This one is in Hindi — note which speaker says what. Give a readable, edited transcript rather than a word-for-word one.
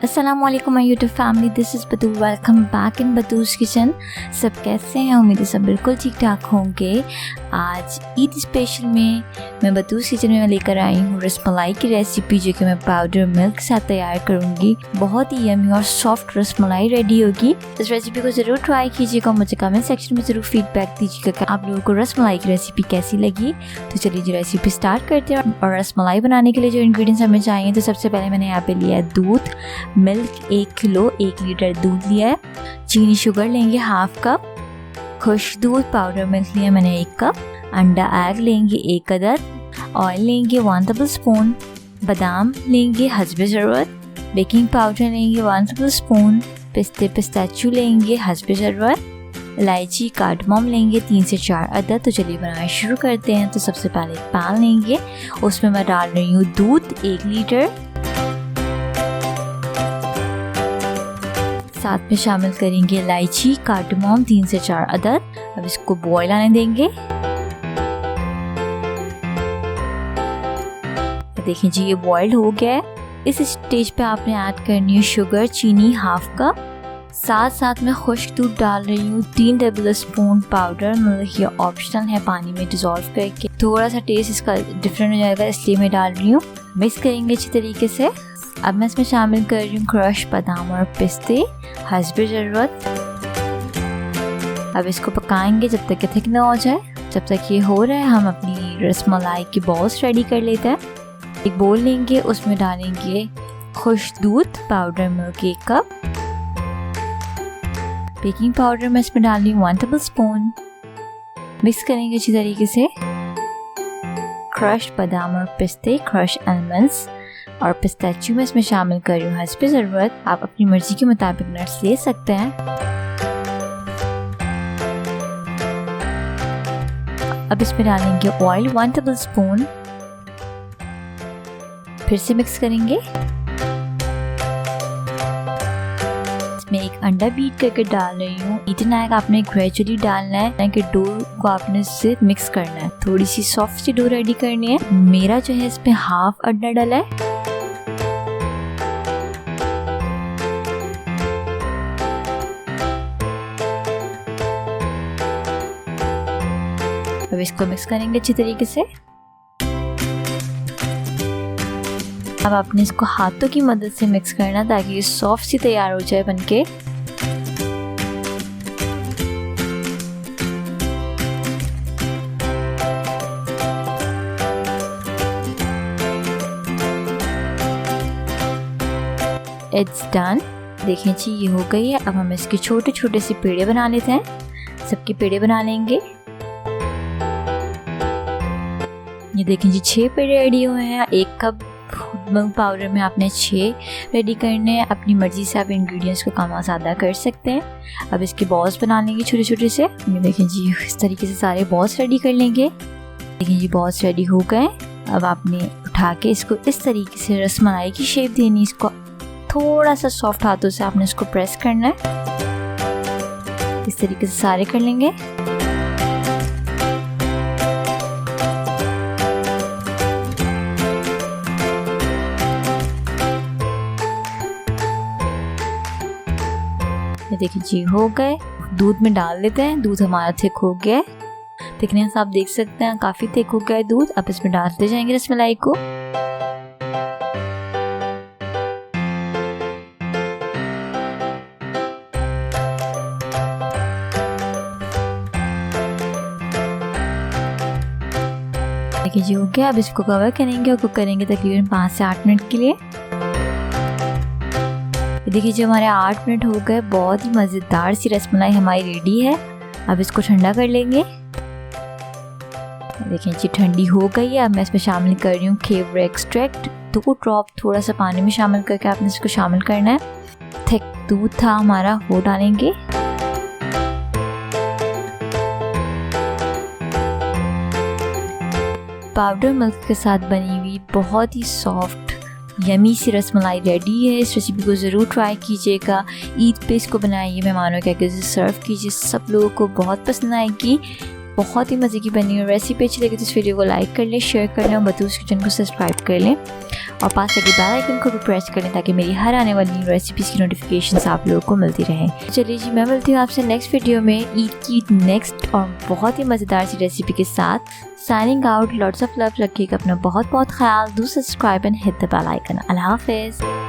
Speaker 1: अस्सलाम वालेकुम my YouTube family, this is Batool. Welcome back in Batool's kitchen. सब कैसे हैं? उम्मीद है सब बिल्कुल ठीक ठाक होंगे। आज ईद स्पेशल में मैं बतूस किचन में लेकर आई हूँ रसमलाई की रेसिपी, जो कि मैं पाउडर मिल्क के साथ तैयार करूँगी। बहुत ही यमी और सॉफ्ट रसमलाई रेडी होगी। इस रेसिपी को ज़रूर ट्राई कीजिएगा। मुझे कमेंट सेक्शन में ज़रूर फीडबैक दीजिएगा कि आप लोगों को रसमलाई की रेसिपी कैसी लगी। तो चलिए जो रेसिपी स्टार्ट करते हैं। और रसमलाई बनाने के लिए जो इंग्रेडिएंट्स हमें चाहिए, तो सबसे पहले मैंने यहाँ पे लिया है दूध, मिल्क 1 किलो, 1 लीटर दूध लिया है। चीनी शुगर लेंगे हाफ कप, खुश दूध पाउडर मिल्क लिया मैंने 1 कप, अंडा एग लेंगे 1 अदद, ऑयल लेंगे 1 टेबल स्पून, बादाम लेंगे हस्बे ज़रूरत, बेकिंग पाउडर लेंगे 1 टेबल स्पून, पिस्ताचियो लेंगे हस्बे ज़रूरत, इलायची कार्डमम लेंगे 3 से 4 अदद। तो चलिए बनाना शुरू करते हैं। तो सबसे पहले एक पैन लेंगे, उसमें मैं डाल रही हूँ दूध 1 लीटर, साथ में शामिल करेंगे इलायची कार्डमम 3 से 4 अदद। अब इसको बॉईल आने देंगे। देखिए जी, ये बॉइल्ड हो गया है। इस स्टेज पे आपने ऐड करनी है शुगर, चीनी हाफ कप, साथ साथ में खुश्क दूध डाल रही हूँ 3 टेबल स्पून, पाउडर मिल्क ये ऑप्शनल है, पानी में डिसॉल्व करके। थोड़ा सा टेस्ट इसका डिफरेंट हो जाएगा, इसलिए मैं डाल रही हूँ। मिक्स करेंगे अच्छी तरीके से। अब मैं इसमें शामिल कर रही हूँ क्रश बादाम और पिस्ते हस्बे ज़रूरत। अब इसको पकाएंगे जब तक कि थिक ना हो जाए। जब तक ये हो रहा है, हम अपनी रसमलाई की बॉल्स रेडी कर लेते हैं। एक बोल लेंगे, उसमें डालेंगे खुश दूध powder milk 1 cup, baking powder मैं इसमें डाल रही हूँ 1 टेबल स्पून। मिक्स करेंगे अच्छी तरीके से। क्रश बादाम और पिस्ते, क्रश आलमंड्स और पिस्ताचियो में इसमें शामिल कर रही हूँ हस्बे ज़रूरत। आप अपनी मर्जी के मुताबिक नट्स ले सकते हैं। अब इसमें डालेंगे ऑयल 1 टेबल स्पून, फिर से मिक्स करेंगे। इसमें एक अंडा बीट करके डाल रही हूँ। बीटन एग आपने ग्रेजुअली डालना है कि डो को आपने इससे मिक्स करना है। थोड़ी सी सॉफ्ट सी डो रेडी करनी है। मेरा जो है इसमें हाफ अंडा डाला है। अब इसको मिक्स करेंगे अच्छी तरीके से। अब आपने इसको हाथों की मदद से मिक्स करना, ताकि ये सॉफ्ट सी तैयार हो जाए बनके। It's done. देखें जी, ये हो गई है। अब हम इसके छोटे छोटे से पेड़े बना लेते हैं। सबके पेड़े बना लेंगे। ये देखें जी, 6 पेड़े रेडी हुए हैं। 1 कप मिल्क पाउडर में आपने 6 रेडी करने हैं। अपनी मर्जी से आप इंग्रेडिएंट्स को कम ज़्यादा कर सकते हैं। अब इसके बॉल्स बना लेंगे छोटे छोटे से। ये देखें जी, इस तरीके से सारे बॉल्स रेडी कर लेंगे। देखें जी, बॉल्स रेडी हो गए। अब आपने उठा के इसको इस तरीके से रसमलाई की शेप देनी। इसको थोड़ा सा सॉफ्ट हाथों से आपने इसको प्रेस करना है। इस तरीके से सारे कर लेंगे। देखिए जी, हो गए। दूध में डाल देते हैं। दूध हमारा थिक हो गया है। थिकनेस आप देख सकते हैं, काफ़ी थिक हो गया है दूध। अब इसमें डालते जाएंगे रसमलाई को। देखिए जी, हो गया। अब इसको कवर करेंगे और कुक करेंगे तकरीबन 5 से 8 मिनट के लिए। देखिए जी, हमारे 8 मिनट हो गए। बहुत ही मज़ेदार सी रसमलाई हमारी रेडी है। अब इसको ठंडा कर लेंगे। देखिए जी, ठंडी हो गई है। अब मैं इसमें शामिल कर रही हूँ केवर एक्सट्रैक्ट 2 ड्रॉप, थोड़ा सा पानी में शामिल करके आपने इसको शामिल करना है। थिक दूध था हमारा, वो डालेंगे। पाउडर मिल्क के साथ बनी हुई बहुत ही सॉफ्ट यमी सी रसमलाई रेडी है। इस रेसिपी को ज़रूर ट्राई कीजिएगा। ईद पे इसको बनाइए, मेहमानों के आगे सर्व कीजिए। सब लोगों को बहुत पसंद आएगी। बहुत ही मज़े की बनी है। रेसिपी अच्छी लगी तो इस वीडियो को लाइक कर लें, शेयर कर लें और बतूस किचन को सब्सक्राइब कर लें और पास लगे बेल आइकन को भी प्रेस कर लें ताकि मेरी हर आने वाली न्यू रेसिपीज़ की नोटिफिकेशंस आप लोगों को मिलती रहें। चलिए जी, मैं मिलती हूँ आपसे नेक्स्ट वीडियो में ईद की नेक्स्ट और बहुत ही मज़ेदार सी रेसिपी के साथ। Signing out, lots of love, रखिएगा अपना बहुत बहुत ख्याल। Do subscribe and hit the bell icon. अल्लाह हाफिज़।